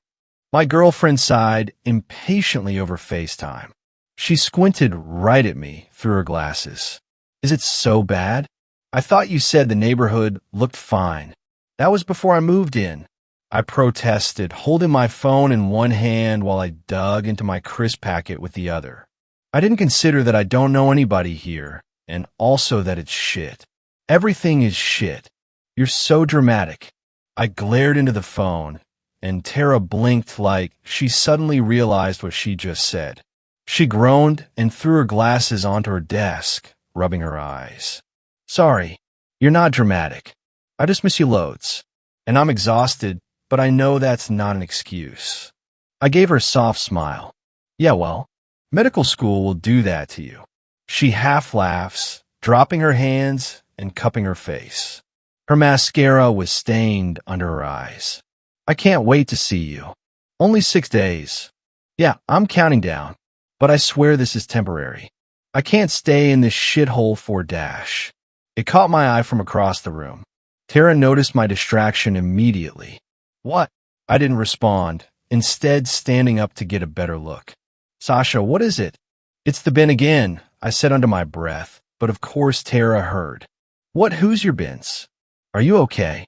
A: My girlfriend sighed impatiently over FaceTime. She squinted right at me through her glasses. Is it so bad? I thought you said the neighborhood looked fine. That was before I moved in. I protested, holding my phone in one hand while I dug into my crisp packet with the other. I didn't consider that I don't know anybody here, and also that it's shit. Everything is shit. You're so dramatic. I glared into the phone, and Tara blinked like she suddenly realized what she just said. She groaned and threw her glasses onto her desk, rubbing her eyes. Sorry, you're not dramatic. I just miss you loads. And I'm exhausted, but I know that's not an excuse. I gave her a soft smile. Yeah, well, medical school will do that to you. She half laughs, dropping her hands and cupping her face. Her mascara was stained under her eyes. I can't wait to see you. Only 6 days. Yeah, I'm counting down, but I swear this is temporary. I can't stay in this shithole for dash. It caught my eye from across the room. Tara noticed my distraction immediately. What? I didn't respond, instead standing up to get a better look. Sasha, what is it? It's the bin again, I said under my breath, but of course Tara heard. What? Who's your bins? Are you okay?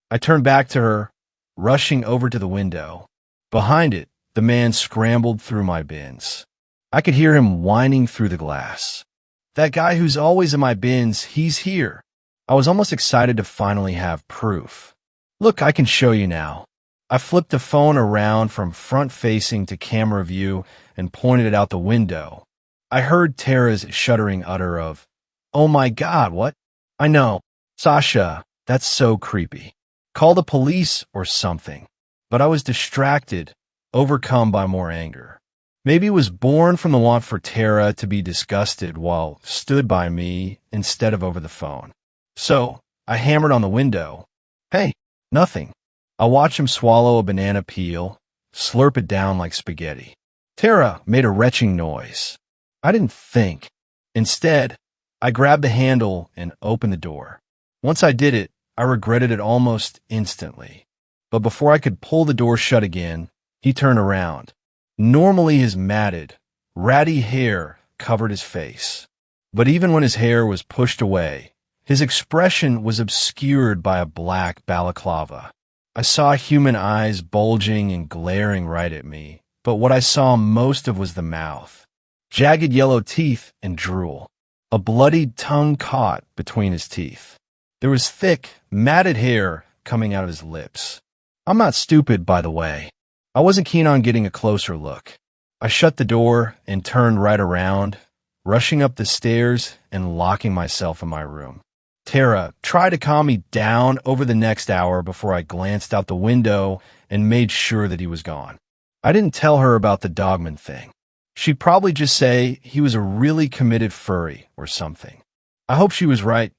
A: I turned back to her, rushing over to the window. Behind it, the man scrambled through my bins. I could hear him whining through the glass. That guy who's always in my bins, he's here. I was almost excited to finally have proof. Look, I can show you now. I flipped the phone around from front-facing to camera view and pointed it out the window. I heard Tara's shuddering utter of, "Oh my God, what?" I know. Sasha, that's so creepy. Call the police or something. But I was distracted, overcome by more anger. Maybe it was born from the want for Tara to be disgusted while stood by me instead of over the phone. So I hammered on the window. Hey, nothing. I watched him swallow a banana peel, slurp it down like spaghetti. Tara made a retching noise. I didn't think. Instead, I grabbed the handle and opened the door. Once I did it, I regretted it almost instantly. But before I could pull the door shut again, he turned around. Normally his matted, ratty hair covered his face. But even when his hair was pushed away, his expression was obscured by a black balaclava. I saw human eyes bulging and glaring right at me, but what I saw most of was the mouth. Jagged yellow teeth and drool. A bloodied tongue caught between his teeth. There was thick, matted hair coming out of his lips. I'm not stupid, by the way. I wasn't keen on getting a closer look. I shut the door and turned right around, rushing up the stairs and locking myself in my room. Tara tried to calm me down over the next hour before I glanced out the window and made sure that he was gone. I didn't tell her about the DOGMAN thing. She'd probably just say he was a really committed furry or something. I hope she was right.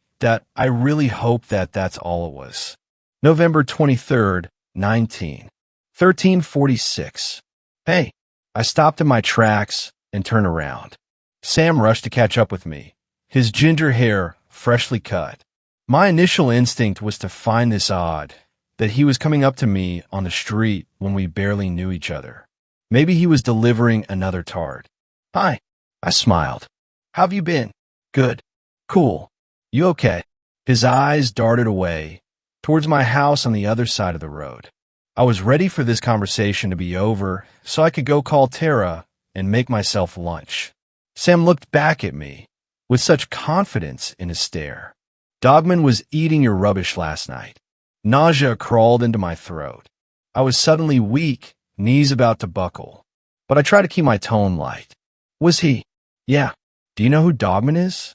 A: I really hope that that's all it was. November 23rd, 13:46. Hey, I stopped in my tracks and turned around. Sam rushed to catch up with me, his ginger hair freshly cut. My initial instinct was to find this odd, that he was coming up to me on the street when we barely knew each other. Maybe he was delivering another tart. Hi, I smiled. How've you been? Good. Cool. You okay? His eyes darted away, towards my house on the other side of the road. I was ready for this conversation to be over so I could go call Tara and make myself lunch. Sam looked back at me with such confidence in his stare. Dogman was eating your rubbish last night. Nausea crawled into my throat. I was suddenly weak, knees about to buckle, but I tried to keep my tone light. Was he? Yeah. Do you know who Dogman is?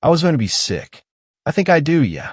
A: I was going to be sick. I think I do, yeah.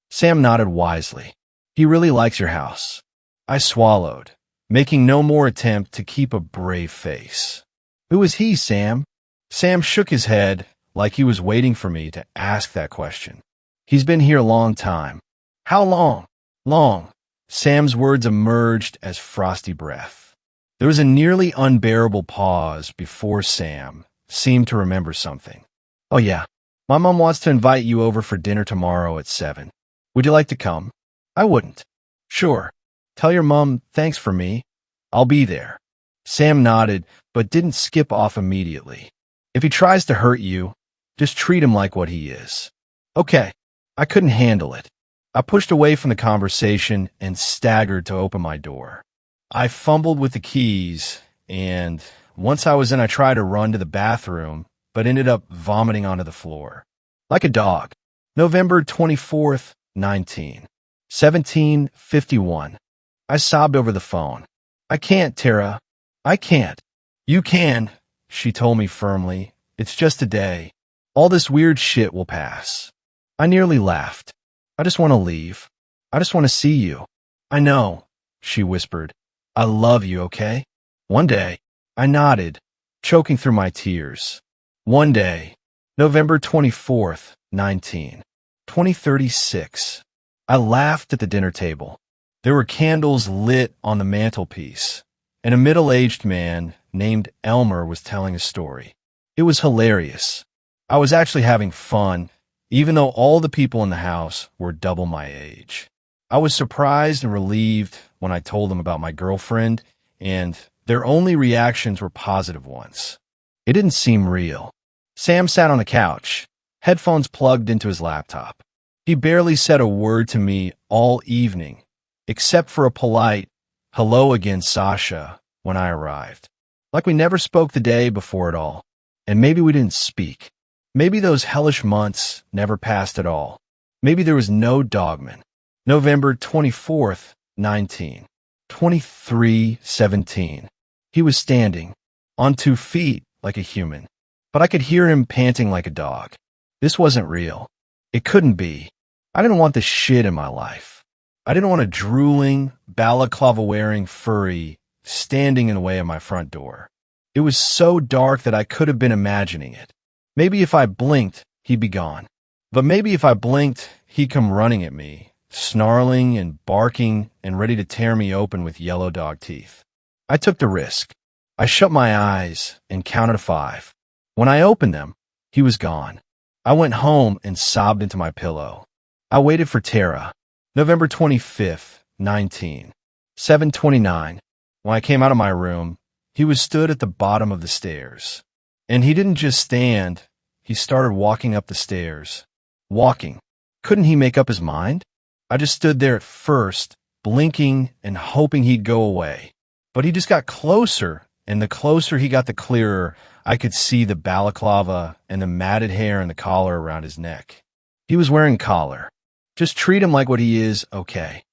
A: Sam nodded wisely. He really likes your house. I swallowed, making no more attempt to keep a brave face. Who is he, Sam? Sam shook his head, like he was waiting for me to ask that question. He's been here a long time. How long? Long. Sam's words emerged as frosty breath. There was a nearly unbearable pause before Sam seemed to remember something. Oh yeah, my mom wants to invite you over for dinner tomorrow at 7. Would you like to come? I wouldn't. Sure. Tell your mom thanks for me. I'll be there. Sam nodded, but didn't skip off immediately. If he tries to hurt you, just treat him like what he is. Okay. I couldn't handle it. I pushed away from the conversation and staggered to open my door. I fumbled with the keys, and once I was in, I tried to run to the bathroom, but ended up vomiting onto the floor. Like a dog. November 24th, 1751. I sobbed over the phone. I can't, Tara. I can't. You can, she told me firmly. It's just a day. All this weird shit will pass. I nearly laughed. I just want to leave. I just want to see you. I know, she whispered. I love you, okay? One day. I nodded, choking through my tears. One day. November 24th, 2036. I laughed at the dinner table. There were candles lit on the mantelpiece, and a middle-aged man named Elmer was telling a story. It was hilarious. I was actually having fun, even though all the people in the house were double my age. I was surprised and relieved when I told them about my girlfriend, and their only reactions were positive ones. It didn't seem real. Sam sat on the couch, headphones plugged into his laptop. He barely said a word to me all evening, except for a polite, hello again, Sasha, when I arrived. Like we never spoke the day before it all, and maybe we didn't speak. Maybe those hellish months never passed at all. Maybe there was no Dogman. November 24th, 23:17. He was standing, on 2 feet like a human, but I could hear him panting like a dog. This wasn't real. It couldn't be. I didn't want this shit in my life. I didn't want a drooling, balaclava-wearing furry standing in the way of my front door. It was so dark that I could have been imagining it. Maybe if I blinked, he'd be gone. But maybe if I blinked, he'd come running at me, snarling and barking and ready to tear me open with yellow dog teeth. I took the risk. I shut my eyes and counted to 5. When I opened them, he was gone. I went home and sobbed into my pillow. I waited for Tara. November 25th, 7:29. When I came out of my room, he was stood at the bottom of the stairs. And he didn't just stand, he started walking up the stairs. Walking. Couldn't he make up his mind? I just stood there at first, blinking and hoping he'd go away. But he just got closer, and the closer he got, the clearer I could see the balaclava and the matted hair and the collar around his neck. He was wearing a collar. Just treat him like what he is, okay.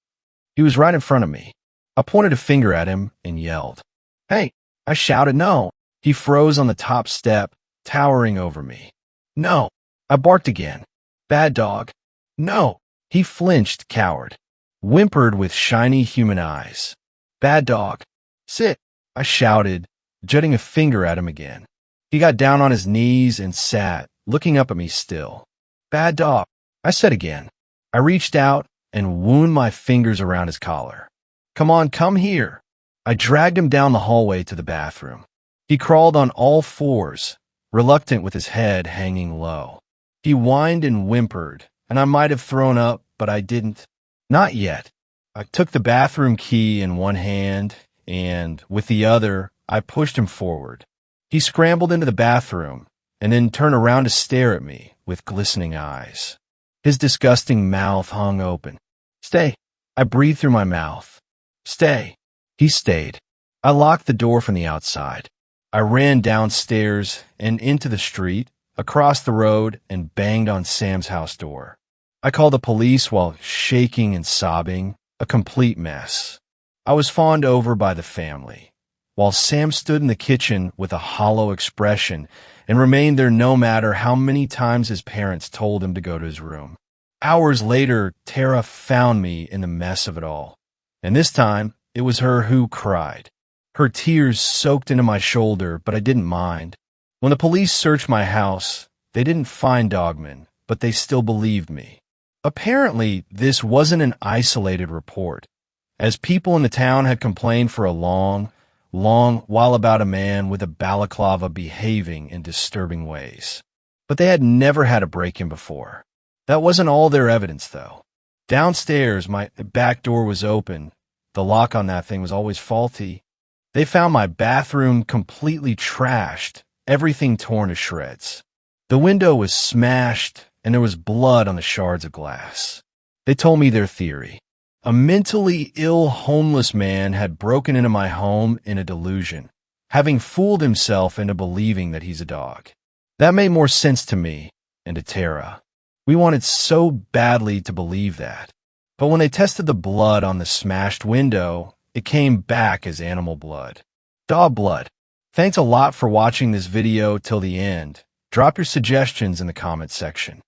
A: He was right in front of me. I pointed a finger at him and yelled. Hey! I shouted no. He froze on the top step, towering over me. No. I barked again. Bad dog. No. He flinched, coward. Whimpered with shiny human eyes. Bad dog. Sit. I shouted, jutting a finger at him again. He got down on his knees and sat, looking up at me still. Bad dog. I said again. I reached out and wound my fingers around his collar. Come on, come here. I dragged him down the hallway to the bathroom. He crawled on all fours, reluctant with his head hanging low. He whined and whimpered, and I might have thrown up, but I didn't. Not yet. I took the bathroom key in one hand, and with the other, I pushed him forward. He scrambled into the bathroom, and then turned around to stare at me with glistening eyes. His disgusting mouth hung open. Stay. I breathed through my mouth. Stay. He stayed. I locked the door from the outside. I ran downstairs and into the street, across the road, and banged on Sam's house door. I called the police while shaking and sobbing, a complete mess. I was fawned over by the family, while Sam stood in the kitchen with a hollow expression and remained there no matter how many times his parents told him to go to his room. Hours later, Tara found me in the mess of it all, and this time it was her who cried. Her tears soaked into my shoulder, but I didn't mind. When the police searched my house, They didn't find Dogman, but they still believed me. Apparently, this wasn't an isolated report, as people in the town had complained for a long while about a man with a balaclava behaving in disturbing ways. But they had never had a break-in before. That wasn't all their evidence, though. Downstairs, my back door was open. The lock on that thing was always faulty. They found my bathroom completely trashed, everything torn to shreds. The window was smashed, and there was blood on the shards of glass. They told me their theory. A mentally ill homeless man had broken into my home in a delusion, having fooled himself into believing that he's a dog. That made more sense to me and to Tara. We wanted so badly to believe that. But when they tested the blood on the smashed window, it came back as animal blood. Dog blood. Thanks a lot for watching this video till the end. Drop your suggestions in the comment section.